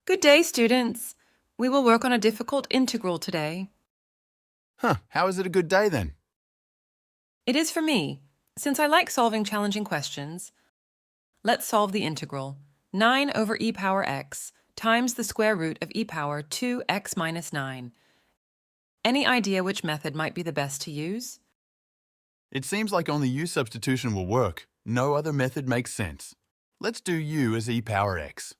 Good day, students. We will work on a difficult integral today. How is it a good day then? It is for me, since I like solving challenging questions. Let's solve the integral 9 over e power x times the square root of e power 2x minus 9. Any idea which method might be the best to use? It seems like only U-substitution will work. No other method makes sense. Let's do U as e power x.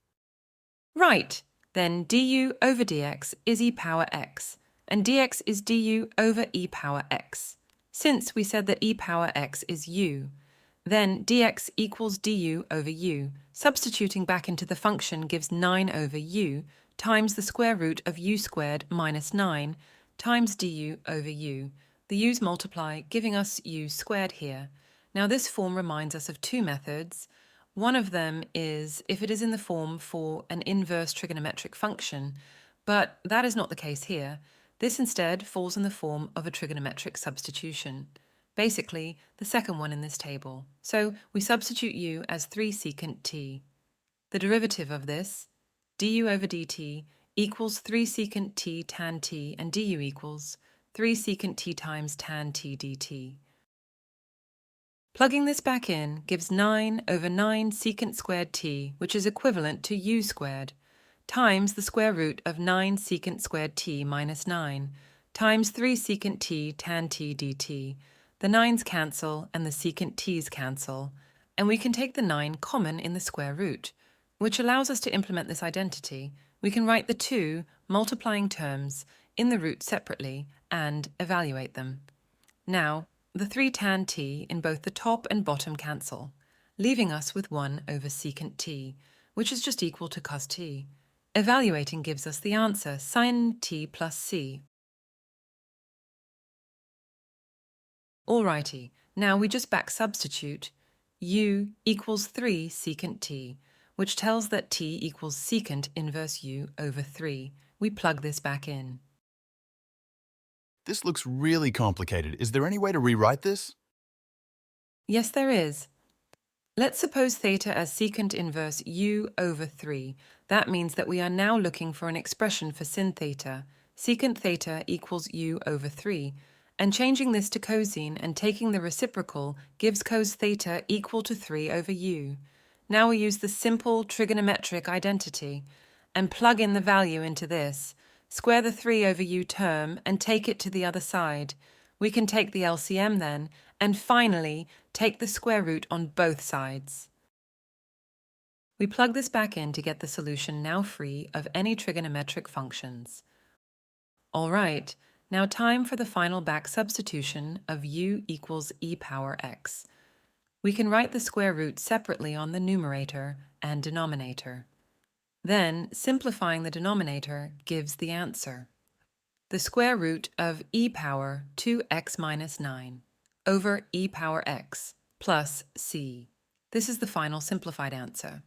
Right, then du over dx is e power x, and dx is du over e power x. Since we said that e power x is u, then dx equals du over u. Substituting back into the function gives 9 over u times the square root of u squared minus 9 times du over u. The u's multiply, giving us u squared here. Now this form reminds us of two methods. One of them is if it is in the form for an inverse trigonometric function, but that is not the case here. This instead falls in the form of a trigonometric substitution. Basically, the second one in this table. So we substitute u as 3 secant t. The derivative of this, du over dt, equals 3 secant t tan t, and du equals 3 secant t times tan t dt. Plugging this back in gives 9 over 9 secant squared t, which is equivalent to u squared, times the square root of 9 secant squared t minus 9, times 3 secant t tan t dt. The 9's cancel and the secant t's cancel, and we can take the 9 common in the square root, which allows us to implement this identity. We can write the two multiplying terms in the root separately and evaluate them. Now, the 3 tan t in both the top and bottom cancel, leaving us with 1 over secant t, which is just equal to cos t. Evaluating gives us the answer, sin t plus c. Alrighty, now we just back substitute. U equals 3 secant t, which tells that t equals secant inverse u over 3. We plug this back in. This looks really complicated. Is there any way to rewrite this? Yes, there is. Let's suppose theta as secant inverse u over 3. That means that we are now looking for an expression for sin theta. Secant theta equals u over 3. And changing this to cosine and taking the reciprocal gives cos theta equal to 3 over u. Now we use the simple trigonometric identity and plug in the value into this. Square the 3 over u term and take it to the other side. We can take the LCM then, and finally take the square root on both sides. We plug this back in to get the solution now free of any trigonometric functions. All right, now time for the final back substitution of u equals e power x. We can write the square root separately on the numerator and denominator. Then, simplifying the denominator gives the answer. The square root of e power 2x minus 9 over e power x plus c. This is the final simplified answer.